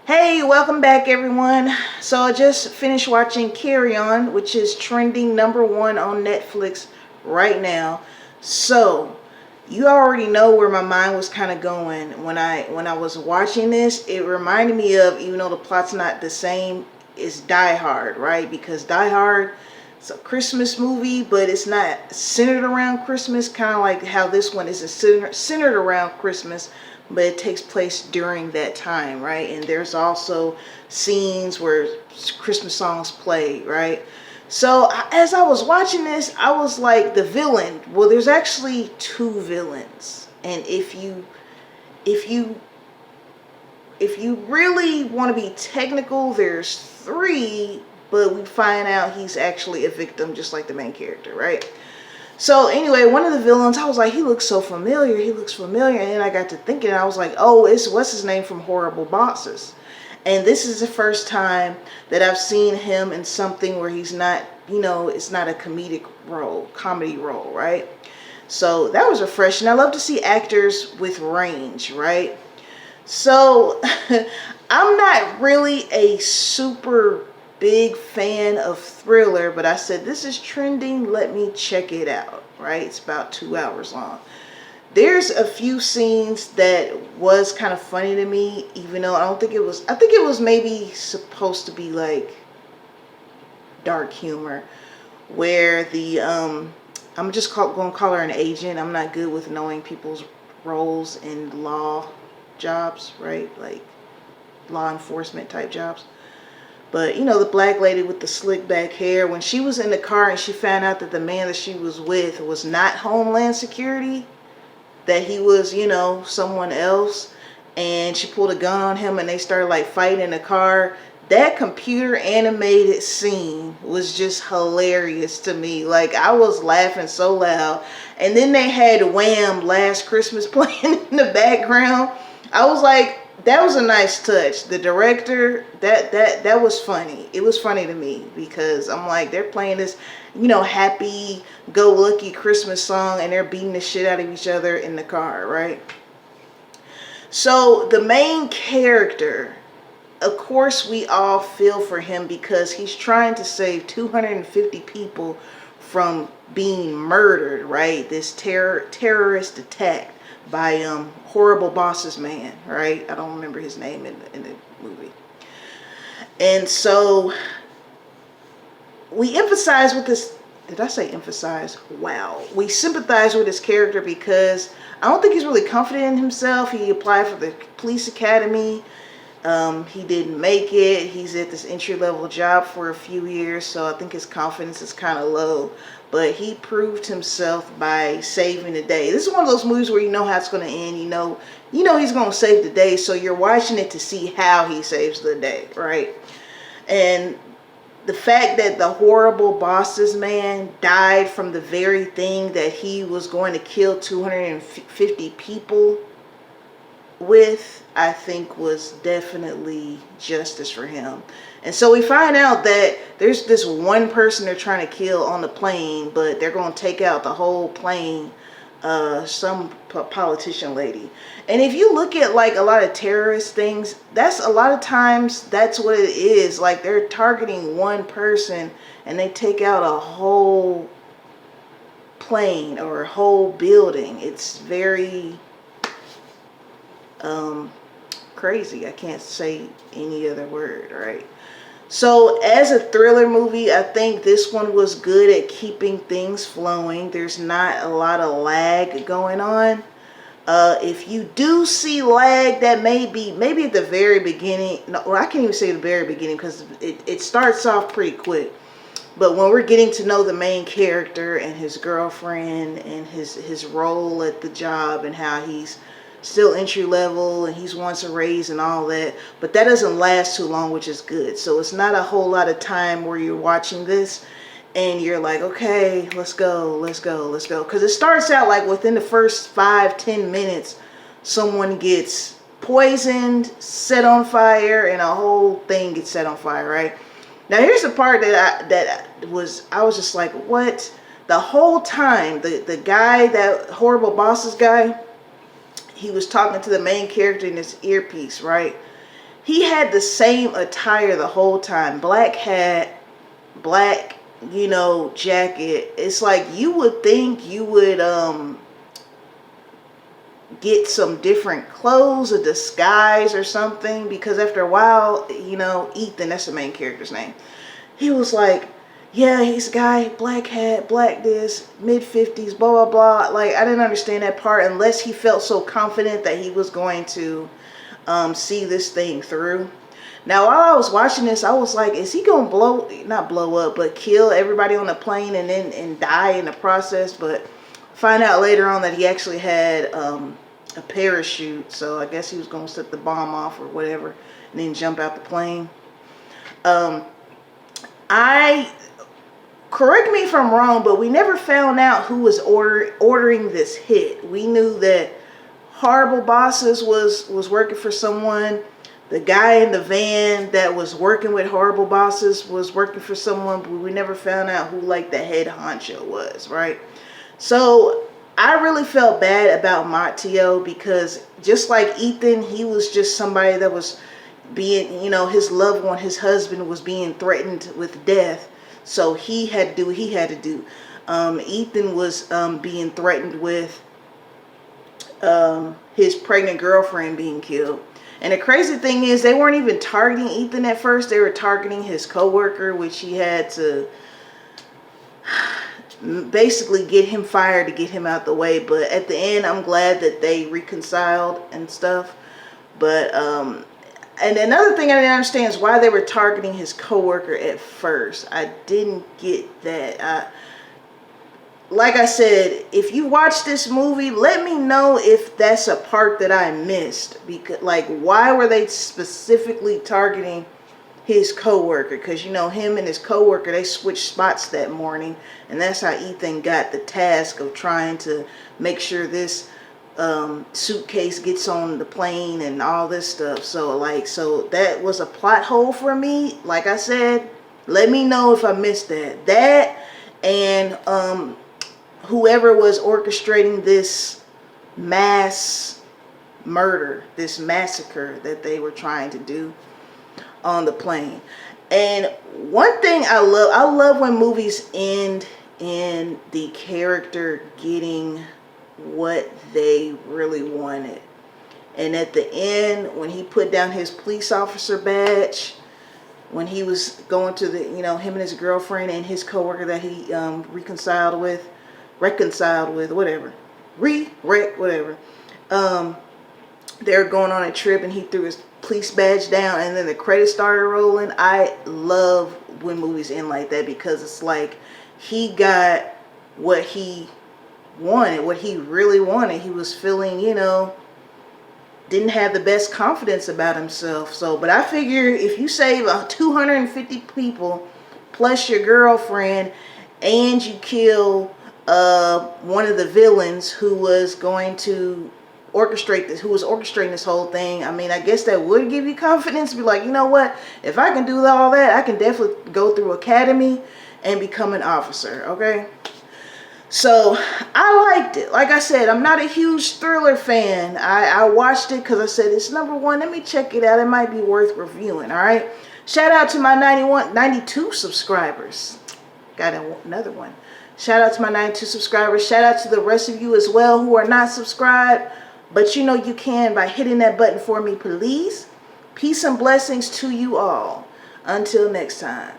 Hey, welcome back everyone. So I just finished watching Carry On, which is trending #1 on Netflix right now. So you already know where my mind was kind of going when I was watching this. It reminded me of, even though the plot's not the same, is Die Hard, right? Because Die Hard, it's a Christmas movie, but it's not centered around Christmas, kind of like how this one isn't centered around Christmas, but it takes place during that time, right? And there's also scenes where Christmas songs play, right? So as I was watching this, I was like, the villain. Well, there's actually two villains, and if you if you really want to be technical, there's three, but we find out he's actually a victim, just like the main character, right? So anyway, one of the villains, I was like, he looks so familiar. He looks familiar. And then I got to thinking, I was like, oh, it's what's his name from Horrible Bosses. And this is the first time that I've seen him in something where he's not, it's not a comedy role, right? So that was refreshing. I love to see actors with range, right? So I'm not really a super big fan of Thriller, but I said, this is trending, let me check it out, right? It's about 2 hours long. There's a few scenes that was kind of funny to me, even though I think it was maybe supposed to be like dark humor, where I'm just going to call her an agent. I'm not good with knowing people's roles in law jobs, right? Like law enforcement type jobs. But the black lady with the slick back hair, when she was in the car and she found out that the man that she was with was not Homeland Security, that he was, someone else, and she pulled a gun on him and they started like fighting in the car. That computer animated scene was just hilarious to me. Like, I was laughing so loud. And then they had Wham! Last Christmas playing in the background. I was like, that was a nice touch. The director, that was funny. It was funny to me because I'm like, they're playing this, happy go lucky Christmas song and they're beating the shit out of each other in the car, right? So the main character, of course we all feel for him because he's trying to save 250 people from being murdered, right? This terrorist attack by Horrible Bosses man, right? I don't remember his name in the movie. And so we emphasize with this. Did I say emphasize? Wow. We sympathize with his character because I don't think he's really confident in himself. He applied for the police academy. He didn't make it. He's at this entry-level job for a few years, so I think his confidence is kind of low. But he proved himself by saving the day. This is one of those movies where you know how it's going to end. You know he's going to save the day, so you're watching it to see how he saves the day, right? And the fact that the Horrible Bosses man died from the very thing that he was going to kill 250 people with, I think, was definitely justice for him. And so we find out that there's this one person they're trying to kill on the plane, but they're going to take out the whole plane, some politician lady. And if you look at like a lot of terrorist things, that's a lot of times that's what it is. Like, they're targeting one person and they take out a whole plane or a whole building. It's very crazy. I can't say any other word, right? So as a thriller movie, I think this one was good at keeping things flowing. There's not a lot of lag going on. If you do see lag, that may be maybe at the very beginning. No, well, I can't even say the very beginning because it starts off pretty quick. But when we're getting to know the main character and his girlfriend and his role at the job and how he's still entry level and he's wants a raise and all that, but that doesn't last too long, which is good. So it's not a whole lot of time where you're watching this and you're like, okay, let's go, because it starts out like within the first 5-10 minutes someone gets poisoned, set on fire, and a whole thing gets set on fire, right? Now here's the part that I was just like, what? The whole time the guy, that Horrible Bosses guy, he was talking to the main character in this earpiece, right? he had the same attire the whole time. Black hat, black, you know, jacket. It's like you would think you would get some different clothes, a disguise or something, because after a while, you know, Ethan, that's the main character's name, he was like, yeah, he's a guy, black hat, black this, mid-50s, blah, blah, blah. Like, I didn't understand that part unless he felt so confident that he was going to see this thing through. Now, while I was watching this, I was like, is he going to not blow up, but kill everybody on the plane and die in the process? But find out later on that he actually had a parachute. So I guess he was going to set the bomb off or whatever and then jump out the plane. Correct me if I'm wrong, but we never found out who was ordering this hit. We knew that Horrible Bosses was working for someone. The guy in the van that was working with Horrible Bosses was working for someone, but we never found out who like the head honcho was, right? So I really felt bad about Mateo because just like Ethan, he was just somebody that was being, you know, his loved one, his husband was being threatened with death. So he had to do what he had to do. Ethan was being threatened with his pregnant girlfriend being killed. And the crazy thing is they weren't even targeting Ethan at first. They were targeting his coworker, which he had to basically get him fired to get him out the way. But at the end, I'm glad that they reconciled and stuff. But and another thing I didn't understand is why they were targeting his coworker at first. I didn't get that. Like I said, if you watch this movie, let me know if that's a part that I missed. Because, like, why were they specifically targeting his coworker? Because, you know, him and his coworker, they switched spots that morning, and that's how Ethan got the task of trying to make sure this suitcase gets on the plane and all this stuff. So that was a plot hole for me. Like I said, let me know if I missed that. That and whoever was orchestrating this mass murder, this massacre that they were trying to do on the plane. And one thing I love when movies end in the character getting what they really wanted. And at the end, when he put down his police officer badge, when he was going to the, you know, him and his girlfriend and his coworker that he reconciled with, whatever, whatever. They're going on a trip and he threw his police badge down and then the credits started rolling. I love when movies end like that because it's like he got what he wanted, what he really wanted. He was feeling, you know, didn't have the best confidence about himself. So, but I figure if you save 250 people plus your girlfriend and you kill one of the villains who was going to orchestrate this, who was orchestrating this whole thing, I mean, I guess that would give you confidence. Be like, you know what? If I can do all that, I can definitely go through academy and become an officer. Okay. So I liked it. Like I said, I'm not a huge thriller fan. I watched it because I said it's #1. Let me check it out. It might be worth reviewing. All right. Shout out to my 92 subscribers. Got another one. Shout out to my 92 subscribers. Shout out to the rest of you as well who are not subscribed. But you know you can by hitting that button for me, please. Peace and blessings to you all. Until next time.